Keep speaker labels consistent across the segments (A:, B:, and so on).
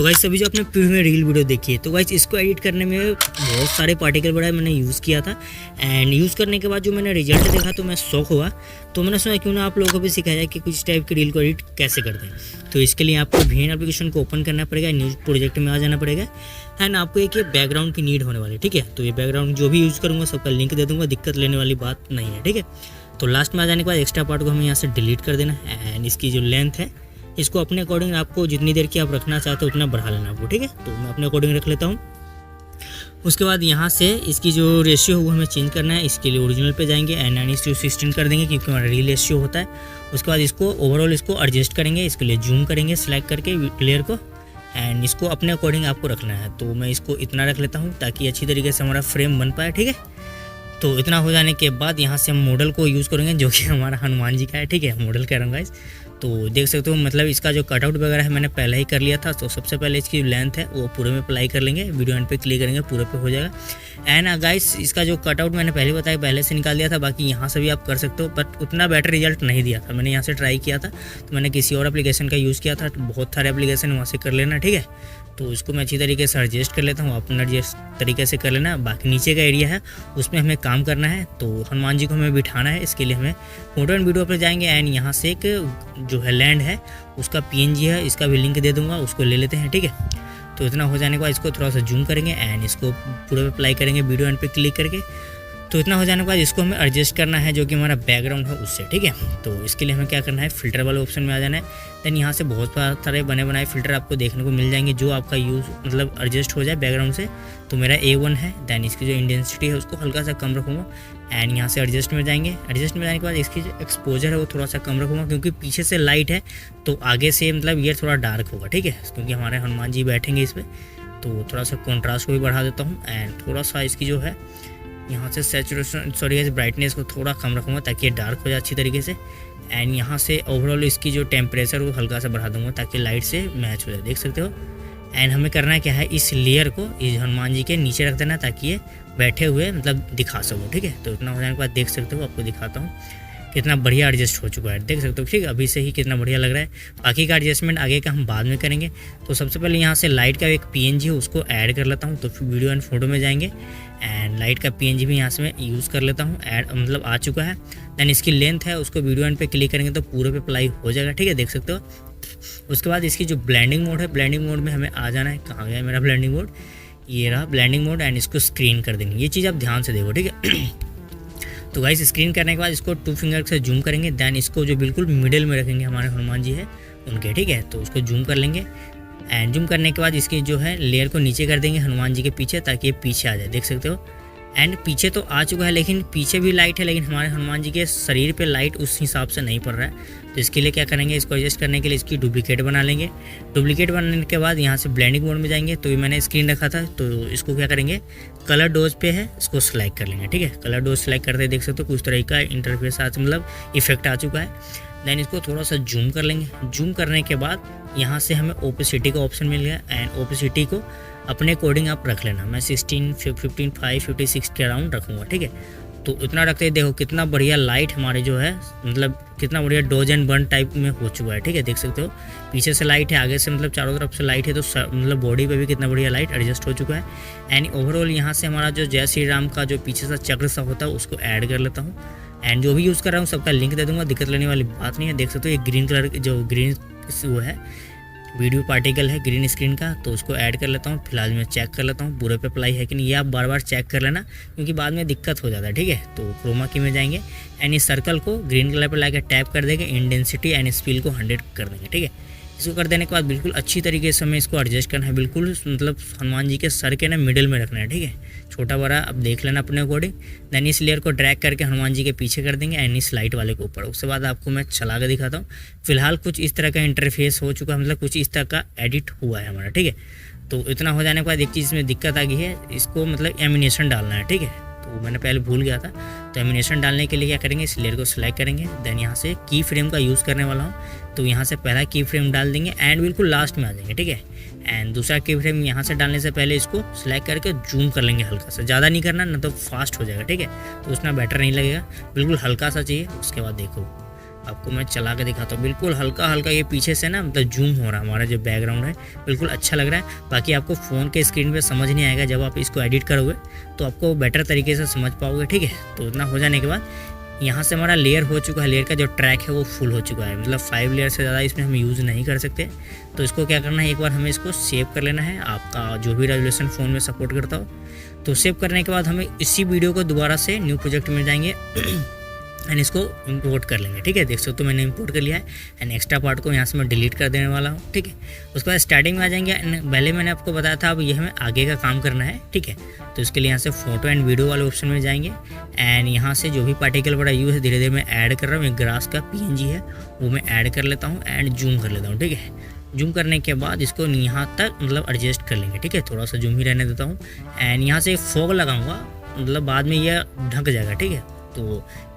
A: तो गाइस अभी जो आपने प्रीव्यू में रील वीडियो देखी है, तो गाइस इसको एडिट करने में बहुत सारे पार्टिकल बड़ा मैंने यूज़ किया था। एंड यूज़ करने के बाद जो मैंने रिजल्ट देखा तो मैं शॉक हुआ। तो मैंने सोचा क्यों ना आप लोगों को भी सिखाया जाए कि कुछ टाइप की रील को एडिट कैसे करते हैं। तो इसके लिए आपको वीन एप्लीकेशन को ओपन करना पड़ेगा, न्यूज़ प्रोजेक्ट में आ जाना पड़ेगा। एंड आपको एक ये बैकग्राउंड की नीड होने वाली है, ठीक है। तो ये बैकग्राउंड जो भी यूज़ करूँगा सबका लिंक दे दूँगा, दिक्कत लेने वाली बात नहीं है, ठीक है। तो लास्ट में आ जाने के बाद एक्स्ट्रा पार्ट को हमें यहाँ से डिलीट कर देना है। एंड इसकी जो लेंथ है इसको अपने अकॉर्डिंग आपको जितनी देर की आप रखना चाहते हो उतना बढ़ा लेना आपको, ठीक है। तो मैं अपने अकॉर्डिंग रख लेता हूँ। उसके बाद यहाँ से इसकी जो रेशियो है वो हमें चेंज करना है। इसके लिए ओरिजिनल पे जाएंगे एंड 9:16 कर देंगे क्योंकि हमारा रील रेशियो होता है। उसके बाद इसको ओवरऑल इसको एडजस्ट करेंगे। इसके लिए जूम करेंगे सिलेक्ट करके लेयर को एंड इसको अपने अकॉर्डिंग आपको रखना है। तो मैं इसको इतना रख लेता हूँ ताकि अच्छी तरीके से हमारा फ्रेम बन पाए, ठीक है। तो इतना हो जाने के बाद यहाँ से हम मॉडल को यूज़ करेंगे जो कि हमारा हनुमान जी का है, ठीक है। मॉडल कह रहा हूँ गाइस। तो देख सकते हो मतलब इसका जो कटआउट वगैरह है मैंने पहले ही कर लिया था। तो सबसे पहले इसकी लेंथ है वो पूरे में अप्लाई कर लेंगे, वीडियो एंड पे क्लिक करेंगे पूरे पे हो जाएगा। एंड गाइस इसका जो कटआउट मैंने पहले बताया पहले से निकाल दिया था, बाकी यहाँ से भी आप कर सकते हो, बट उतना बेटर रिजल्ट नहीं दिया था। मैंने यहाँ से ट्राई किया था, तो मैंने किसी और एप्लीकेशन का यूज़ किया था। तो बहुत सारे एप्लीकेशन वहाँ से कर लेना, ठीक है। तो इसको मैं अच्छी तरीके से एडजस्ट कर लेता हूँ, अपना एडजस्ट तरीके से कर लेना। बाकी नीचे का एरिया है उसमें हमें काम करना है। तो हनुमान जी को हमें बिठाना है, इसके लिए हमें फोटो एंड वीडियो पर जाएंगे एंड यहाँ से एक जो है लैंड है उसका PNG है, इसका भी लिंक दे दूंगा, उसको ले लेते हैं, ठीक है। तो इतना हो जाने के बाद इसको थोड़ा सा जूम करेंगे एंड इसको पूरे पे अप्लाई करेंगे वीडियो एंड पे क्लिक करके। तो इतना हो जाने के बाद इसको हमें एडजस्ट करना है जो कि हमारा बैकग्राउंड है उससे, ठीक है। तो इसके लिए हमें क्या करना है, फिल्टर वाले ऑप्शन में आ जाना है। देन यहाँ से बहुत सारे बने बनाए फिल्टर आपको देखने को मिल जाएंगे जो आपका यूज़ मतलब एडजस्ट हो जाए बैकग्राउंड से। तो मेरा A1 है। देन इसकी जो इंटेंसिटी है उसको हल्का सा कम रखूँगा एंड यहाँ से एडजस्ट में जाएंगे। एडजस्ट में जाने के बाद इसकी जो एक्सपोजर है वो थोड़ा सा कम रखूँगा क्योंकि पीछे से लाइट है तो आगे से मतलब ये थोड़ा डार्क होगा, ठीक है, क्योंकि हमारे हनुमान जी बैठेंगे इस पर। तो थोड़ा सा कॉन्ट्रास्ट को भी बढ़ा देता हूँ एंड थोड़ा सा इसकी जो है यहाँ से सैचुरेशन ब्राइटनेस को थोड़ा कम रखूँगा ताकि ये डार्क हो जाए अच्छी तरीके से। एंड यहाँ से ओवरऑल इसकी जो टेम्परेचर वो हल्का सा बढ़ा दूँगा ताकि लाइट से मैच हो जाए, देख सकते हो। एंड हमें करना क्या है, इस लेयर को इस हनुमान जी के नीचे रख देना ताकि ये बैठे हुए मतलब दिखा सको, ठीक है। तो इतना हो जाने के बाद देख सकते हो, आपको दिखाता हूँ कितना बढ़िया एडजस्ट हो चुका है, देख सकते हो, ठीक है। अभी से ही कितना बढ़िया लग रहा है। बाकी का एडजस्टमेंट आगे का हम बाद में करेंगे। तो सबसे पहले यहाँ से लाइट का एक PNG है उसको ऐड कर लेता हूँ। तो फिर वीडियो एंड फोटो में जाएंगे एंड लाइट का PNG भी यहाँ से मैं यूज़ कर लेता हूँ, ऐड मतलब आ चुका है। दैन इसकी लेंथ है उसको वीडियो एंड पे क्लिक करेंगे तो पूरे पे अप्लाई हो जाएगा, ठीक है, देख सकते हो। उसके बाद इसकी जो ब्लेंडिंग मोड है, ब्लेंडिंग मोड में हमें आ जाना है। कहाँ गया मेरा ब्लेंडिंग मोड, ये रहा ब्लेंडिंग मोड एंड इसको स्क्रीन कर देंगे। ये चीज़ आप ध्यान से देखो, ठीक है। तो गाइस स्क्रीन करने के बाद इसको 2 फिंगर से जूम करेंगे। दैन इसको जो बिल्कुल मिडिल में रखेंगे हमारे हनुमान जी है उनके, ठीक है। तो उसको जूम कर लेंगे एंड जूम करने के बाद इसकी जो है लेयर को नीचे कर देंगे हनुमान जी के पीछे ताकि ये पीछे आ जाए, देख सकते हो। एंड पीछे तो आ चुका है लेकिन पीछे भी लाइट है, लेकिन हमारे हनुमान जी के शरीर पे लाइट उस हिसाब से नहीं पड़ रहा है। तो इसके लिए क्या करेंगे, इसको एडजस्ट करने के लिए इसकी डुप्लीकेट बना लेंगे। डुप्लीकेट बनाने के बाद यहाँ से ब्लेंडिंग मोड में जाएंगे। तो ये मैंने स्क्रीन रखा था तो इसको क्या करेंगे, कलर डोज पे है इसको सिलेक्ट कर लेंगे, ठीक है। कलर डोज सेलेक्ट करते देख सकते हो कुछ तरह का इंटरफेस मतलब इफेक्ट आ चुका है। देन इसको थोड़ा सा जूम कर लेंगे। जूम करने के बाद यहाँ से हमें ओपेसिटी का ऑप्शन मिल गया एंड ओपेसिटी को अपने अकॉर्डिंग आप रख लेना। मैं 16, 15, 5, 56 के अराउंड रखूँगा, ठीक है। तो इतना रखते ही देखो कितना बढ़िया लाइट हमारे जो है मतलब कितना बढ़िया डोज एंड बर्न टाइप में हो चुका है, ठीक है, देख सकते हो। पीछे से लाइट है, आगे से मतलब चारों तरफ से लाइट है, तो मतलब बॉडी पे भी कितना बढ़िया लाइट एडजस्ट हो चुका है। एंड ओवरऑल यहाँ से हमारा जो जय श्री राम का जो पीछे से चक्र सा होता है उसको ऐड कर लेता हूँ। एंड जो भी यूज़ कर रहा हूँ सबका लिंक दे दूँगा, दिक्कत लेने वाली बात नहीं है। देख सकते हो ये ग्रीन कलर जो ग्रीन वो है वीडियो पार्टिकल है ग्रीन स्क्रीन का, तो उसको ऐड कर लेता हूँ। फिलहाल मैं चेक कर लेता हूँ पूरे पे अप्लाई है कि नहीं, ये आप बार बार चेक कर लेना क्योंकि बाद में दिक्कत हो जाता है, ठीक है। तो क्रोमा की में जाएंगे एंड इस सर्कल को ग्रीन कलर पर लाकर टैप कर देंगे, इंटेंसिटी एंड स्पीड को 100 कर देंगे, ठीक है। इसको कर देने के बाद बिल्कुल अच्छी तरीके से हमें इसको एडजस्ट करना है, बिल्कुल मतलब हनुमान जी के सर के ना मिडिल में रखना है, ठीक है। छोटा बड़ा अब देख लेना अपने अकॉर्डिंग। देन इस लेयर को ड्रैग करके हनुमान जी के पीछे कर देंगे एंड इस लाइट वाले के ऊपर। उसके बाद आपको मैं चला कर दिखाता हूँ। फिलहाल कुछ इस तरह का इंटरफेस हो चुका है, मतलब कुछ इस तरह का एडिट हुआ है हमारा, ठीक है। तो इतना हो जाने के बाद एक चीज़ में दिक्कत आ गई है, इसको मतलब एनिमेशन डालना है, ठीक है। तो मैंने पहले भूल गया था। तो एनिमेशन डालने के लिए क्या करेंगे, इस लेयर को सिलेक्ट करेंगे। देन यहाँ से की फ्रेम का यूज़ करने वाला हूँ, तो यहाँ से पहला की फ्रेम डाल देंगे एंड बिल्कुल लास्ट में आ जाएंगे, ठीक है। एंड दूसरा की फ्रेम यहाँ से डालने से पहले इसको सिलेक्ट करके जूम कर लेंगे हल्का सा, ज़्यादा नहीं करना ना तो फास्ट हो जाएगा, ठीक है। तो उतना बेटर नहीं लगेगा, बिल्कुल हल्का सा चाहिए। उसके बाद देखो आपको मैं चला के दिखाता हूँ। बिल्कुल हल्का हल्का ये पीछे से ना मतलब जूम हो रहा है, हमारा जो बैकग्राउंड है बिल्कुल अच्छा लग रहा है। बाकी आपको फ़ोन के स्क्रीन पे समझ नहीं आएगा, जब आप इसको एडिट करोगे तो आपको बेटर तरीके से समझ पाओगे, ठीक है। तो इतना हो जाने के बाद यहाँ से हमारा लेयर हो चुका है, लेयर का जो ट्रैक है वो फुल हो चुका है, मतलब 5 लेयर से ज़्यादा इसमें हम यूज़ नहीं कर सकते। तो इसको क्या करना है, एक बार हमें इसको सेव कर लेना है, आपका जो भी रेजोल्यूशन फ़ोन में सपोर्ट करता हो। तो सेव करने के बाद हमें इसी वीडियो को दोबारा से न्यू प्रोजेक्ट में जाएंगे एंड इसको इंपोर्ट कर लेंगे, ठीक है। देख सकते हो मैंने इंपोर्ट कर लिया है एंड एक्स्ट्रा पार्ट को यहाँ से मैं डिलीट कर देने वाला हूँ, ठीक है। उसके बाद स्टार्टिंग में आ जाएंगे एंड पहले मैंने आपको बताया था अब ये हमें आगे का काम करना है, ठीक है। तो इसके लिए यहाँ से फोटो एंड वीडियो वाले ऑप्शन में जाएंगे एंड यहाँ से जो भी पार्टिकल बड़ा यूज़ है धीरे धीरे मैं ऐड कर रहा हूँ। एक ग्रास का PNG है वो मैं ऐड कर लेता हूँ एंड जूम कर लेता हूँ, ठीक है। जूम करने के बाद इसको यहाँ तक मतलब एडजस्ट कर लेंगे, ठीक है। थोड़ा सा जूम ही रहने देता हूँ एंड यहाँ से फॉग लगाऊंगा, मतलब बाद में यह ढक जाएगा, ठीक है। तो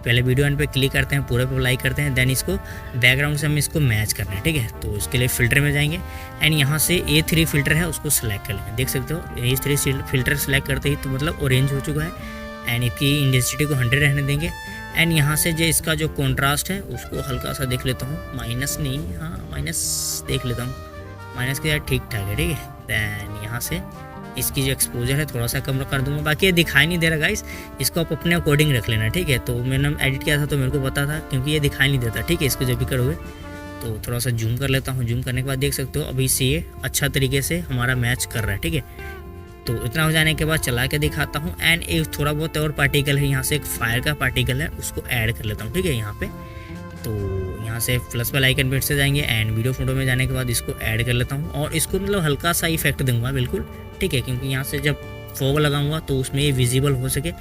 A: पहले वीडियो एंड पे क्लिक करते हैं, पूरे पे अप्लाई करते हैं, देन इसको बैकग्राउंड से हम इसको मैच करना है, ठीक है। तो इसके लिए फ़िल्टर में जाएंगे एंड यहाँ से A3 फ़िल्टर है उसको सेलेक्ट कर लेंगे। देख सकते हो A3 फ़िल्टर सेलेक्ट करते ही तो मतलब ऑरेंज हो चुका है एंड इसकी इंटेंसिटी को 100 रहने देंगे एंड यहाँ से जो इसका जो कॉन्ट्रास्ट है उसको हल्का सा देख लेता हूँ, माइनस नहीं, हाँ माइनस देख लेता हूँ, माइनस के साथ ठीक ठाक है, ठीक है। दैन यहाँ से इसकी जो एक्सपोजर है थोड़ा सा कम कर दूंगा, बाकी ये दिखाई नहीं दे रहा गाइस, इसको आप अपने अकॉर्डिंग रख लेना, ठीक है। तो मैंने एडिट किया था तो मेरे को पता था, क्योंकि ये दिखाई नहीं देता, ठीक है। इसको जब भी करोगे तो थोड़ा सा जूम कर लेता हूँ। जूम करने के बाद देख सकते हो अभी से ये अच्छा तरीके से हमारा मैच कर रहा है, ठीक है। तो इतना हो जाने के बाद चला के दिखाता हूँ एंड एक थोड़ा बहुत और पार्टिकल है, यहाँ से एक फायर का पार्टिकल है उसको ऐड कर लेता हूँ, ठीक है। यहाँ पे तो यहाँ से प्लस वाला आइकन पे से जाएंगे एंड वीडियो फोटो में जाने के बाद इसको ऐड कर लेता हूँ और इसको मतलब हल्का सा इफेक्ट दूंगा बिल्कुल, ठीक है। क्योंकि यहाँ से जब फॉग लगाऊंगा तो उसमें ये विजिबल हो सके,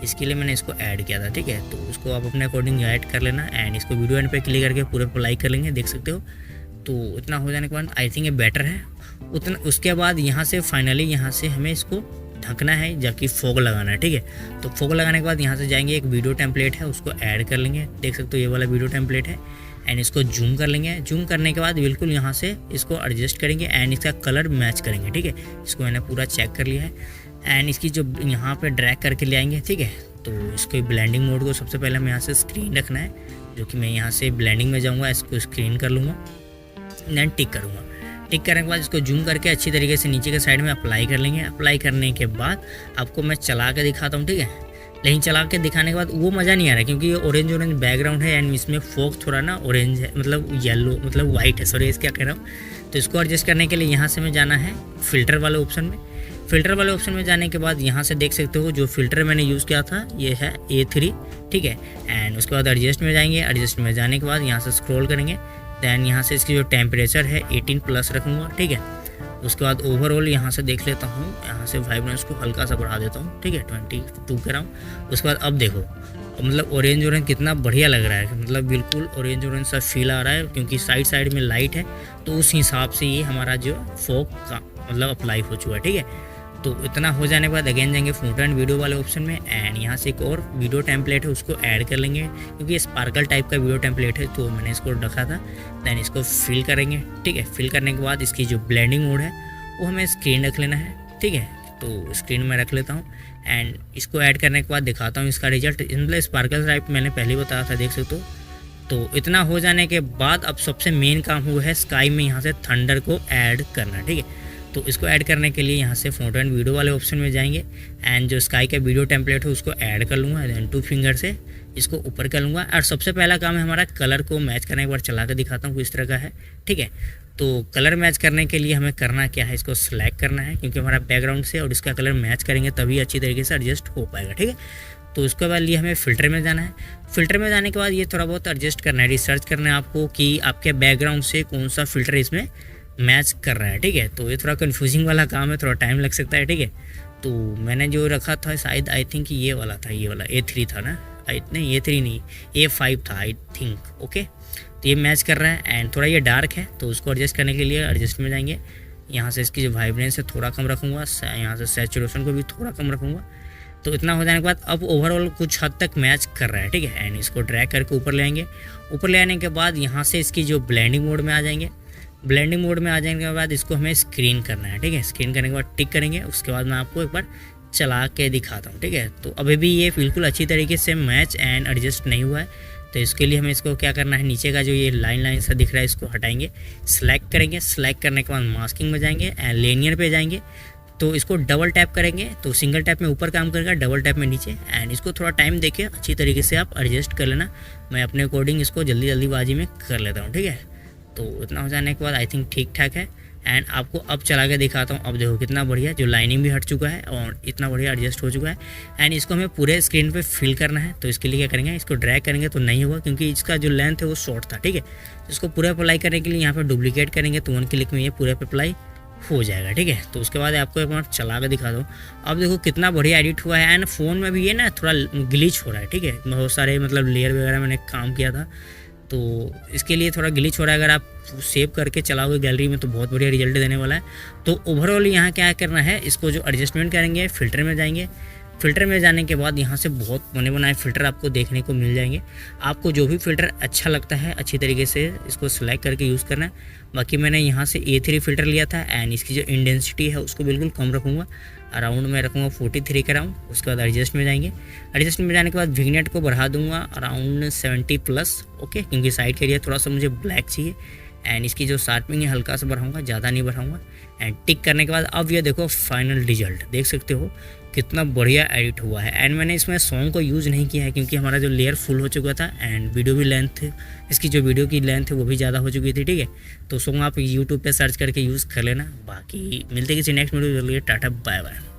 A: इसके लिए मैंने इसको ऐड किया था, ठीक है। तो उसको आप अपने अकॉर्डिंग ऐड कर लेना एंड इसको वीडियो एंड पे क्लिक करके पूरे अप्लाई कर लेंगे, देख सकते हो। तो इतना हो जाने के बाद आई थिंक ये बेटर है उतना। उसके बाद यहाँ से फाइनली यहाँ से हमें इसको ढकना है जबकि फॉग लगाना है, ठीक है। तो फॉग लगाने के बाद यहाँ से जाएंगे, एक वीडियो टेम्पलेट है उसको ऐड कर लेंगे, देख सकते हो ये वाला वीडियो टेम्पलेट है एंड इसको जूम कर लेंगे। जूम करने के बाद बिल्कुल यहाँ से इसको एडजस्ट करेंगे एंड इसका कलर मैच करेंगे, ठीक है। इसको मैंने पूरा चेक कर लिया है एंड इसकी जो यहाँ पे ड्रैग करके ले आएंगे, ठीक है। तो इसको ब्लेंडिंग मोड को सबसे पहले हमें यहाँ से स्क्रीन रखना है, जो कि मैं यहाँ से ब्लेंडिंग में जाऊँगा, इसको स्क्रीन कर लूँगा देन टिक करूँगा। टिक करने के बाद इसको जूम करके अच्छी तरीके से नीचे के साइड में अप्लाई कर लेंगे। अप्लाई करने के बाद आपको मैं चला के दिखाता हूँ, ठीक है। लेकिन चला के दिखाने के बाद वो मज़ा नहीं आ रहा, क्योंकि ये ऑरेंज बैकग्राउंड है एंड इसमें फॉग थोड़ा ना ऑरेंज है, मतलब येलो मतलब वाइट है, सॉरी इस क्या कह रहा हूँ। तो इसको एडजस्ट करने के लिए यहाँ से मैं जाना है फ़िल्टर वाले ऑप्शन में। फ़िल्टर वाले ऑप्शन में जाने के बाद यहाँ से देख सकते हो जो फ़िल्टर मैंने यूज़ किया था ये है A3, ठीक है। एंड उसके बाद एडजस्ट में जाएंगे, एडजस्ट में जाने के बाद यहाँ से स्क्रॉल करेंगे, दैन यहाँ से इसकी जो टेम्परेचर है 18+ रखूँगा, ठीक है। उसके बाद ओवरऑल यहाँ से देख लेता हूँ, यहाँ से वाइब्रेंस को हल्का सा बढ़ा देता हूँ, ठीक है, 22 कर रहा हूँ। उसके बाद अब देखो मतलब ऑरेंज कितना बढ़िया लग रहा है, मतलब बिल्कुल ऑरेंज सा फील आ रहा है, क्योंकि साइड में लाइट है तो उस हिसाब से ये हमारा जो फॉग का मतलब अप्लाई हो चुका है, ठीक है। तो इतना हो जाने के बाद अगेन जाएंगे फोटो एंड वीडियो वाले ऑप्शन में एंड यहाँ से एक और वीडियो टेम्पलेट है उसको ऐड कर लेंगे, क्योंकि ये स्पार्कल टाइप का वीडियो टेम्पलेट है तो मैंने इसको रखा था। दैन इसको फिल करेंगे, ठीक है। फिल करने के बाद इसकी जो ब्लेंडिंग मोड है वो हमें स्क्रीन रख लेना है, ठीक है। तो स्क्रीन में रख लेता हूँ एंड इसको ऐड करने के बाद दिखाता हूँ इसका रिजल्ट। मतलब स्पार्कल टाइप मैंने पहले बताया था, देख सकते हो। तो इतना हो जाने के बाद अब सबसे मेन काम हुआ है स्काई में यहाँ से थंडर को ऐड करना, ठीक है। तो इसको ऐड करने के लिए यहाँ से फोटो एंड वीडियो वाले ऑप्शन में जाएंगे एंड जो स्काई का वीडियो टेम्पलेट है उसको ऐड कर लूँगा, देन 2 फिंगर से इसको ऊपर कर लूँगा। और सबसे पहला काम है हमारा कलर को मैच करने, एक बार चला कर दिखाता हूँ किस तरह का है, ठीक है। तो कलर मैच करने के लिए हमें करना क्या है, इसको सिलेक्ट करना है, क्योंकि हमारा बैकग्राउंड से और इसका कलर मैच करेंगे तभी अच्छी तरीके से एडजस्ट हो पाएगा, ठीक है। तो उसके बाद लिए हमें फ़िल्टर में जाना है। फ़िल्टर में जाने के बाद ये थोड़ा बहुत एडजस्ट करना है, रिसर्च करना है आपको कि आपके बैकग्राउंड से कौन सा फ़िल्टर इसमें मैच कर रहा है, ठीक है। तो ये थोड़ा कंफ्यूजिंग वाला काम है, थोड़ा टाइम लग सकता है, ठीक है। तो मैंने जो रखा था शायद आई थिंक ये वाला था, ये वाला A3 था ना, नहीं A3 नहीं A5 था आई थिंक, ओके। तो ये मैच कर रहा है एंड थोड़ा ये डार्क है, तो उसको एडजस्ट करने के लिए एडजस्ट में जाएंगे। यहाँ से इसकी जो वाइब्रेंस है थोड़ा कम रखूँगा, यहाँ से सैचुरेशन को भी थोड़ा कम रखूँगा। तो इतना हो जाने के बाद अब ओवरऑल कुछ हद तक मैच कर रहा है, ठीक है। एंड इसको ड्रैग करके ऊपर ले आएंगे। ऊपर ले आने के बाद यहाँ से इसकी जो ब्लेंडिंग मोड में आ जाएंगे। ब्लेंडिंग मोड में आ जाने के बाद इसको हमें स्क्रीन करना है, ठीक है। स्क्रीन करने के बाद टिक करेंगे, उसके बाद मैं आपको एक बार चला के दिखाता हूँ, ठीक है। तो अभी भी ये बिल्कुल अच्छी तरीके से मैच एंड एडजस्ट नहीं हुआ है, तो इसके लिए हमें इसको क्या करना है, नीचे का जो ये लाइन सा दिख रहा है इसको हटाएंगे, सेलेक्ट करेंगे। सेलेक्ट करने के बाद मास्किंग में जाएंगे एंड लिनियर पे जाएंगे, तो इसको डबल टैप करेंगे तो सिंगल टैप में ऊपर काम करेगा, डबल टैप में नीचे। एंड इसको थोड़ा टाइम देके अच्छी तरीके से आप एडजस्ट कर लेना। मैं अपने अकॉर्डिंग इसको जल्दीबाजी में कर लेता हूँ, ठीक है। तो इतना हो जाने के बाद आई थिंक ठीक ठाक है। एंड आपको अब चला के दिखाता हूँ। अब देखो कितना बढ़िया, जो लाइनिंग भी हट चुका है और इतना बढ़िया एडजस्ट हो चुका है। एंड इसको हमें पूरे स्क्रीन पे फिल करना है, तो इसके लिए क्या करेंगे, इसको ड्रैग करेंगे तो नहीं होगा क्योंकि इसका जो लेंथ है वो शॉर्ट था, ठीक है। इसको पूरा अप्लाई करने के लिए यहाँ पे डुप्लीकेट करेंगे तो 1 क्लिक में ये पूरे पे अप्लाई हो जाएगा, ठीक है। तो उसके बाद आपको एक बार चला के दिखा दो। अब देखो कितना बढ़िया एडिट हुआ है। एंड फ़ोन में भी ये ना थोड़ा ग्लिच हो रहा है, ठीक है। बहुत सारे मतलब लेयर वगैरह मैंने काम किया था तो इसके लिए थोड़ा ग्लिच हो रहा है। अगर आप सेव करके चलाओगे गैलरी में तो बहुत बढ़िया रिजल्ट देने वाला है। तो ओवरऑल यहाँ क्या करना है, इसको जो एडजस्टमेंट करेंगे, फ़िल्टर में जाएंगे। फ़िल्टर में जाने के बाद यहाँ से बहुत बने बनाए फ़िल्टर आपको देखने को मिल जाएंगे। आपको जो भी फ़िल्टर अच्छा लगता है अच्छी तरीके से इसको सिलेक्ट करके यूज़ करना है। बाकी मैंने यहाँ से A3 फ़िल्टर लिया था एंड इसकी जो इंटेंसिटी है उसको बिल्कुल कम रखूँगा, अराउंड में रखूँगा 43 का राउंड। उसके बाद एडजस्ट में जाएंगे। एडजस्ट में जाने के बाद विग्नेट को बढ़ा दूँगा अराउंड 70+, ओके, क्योंकि साइड का एरिया थोड़ा सा मुझे ब्लैक चाहिए। एंड इसकी जो शार्पनिंग है हल्का सा बढ़ाऊँगा, ज़्यादा नहीं बढ़ाऊँगा। एंड टिक करने के बाद अब ये देखो फाइनल रिजल्ट देख सकते हो कितना बढ़िया एडिट हुआ है। एंड मैंने इसमें सॉन्ग को यूज़ नहीं किया है क्योंकि हमारा जो लेयर फुल हो चुका था एंड वीडियो भी लेंथ, इसकी जो वीडियो की लेंथ है वो भी ज़्यादा हो चुकी थी, ठीक है। तो सॉन्ग आप यूट्यूब पे सर्च करके यूज़ कर लेना। बाकी मिलते किसी नेक्स्ट वीडियो के लिए, टाटा बाय बाय।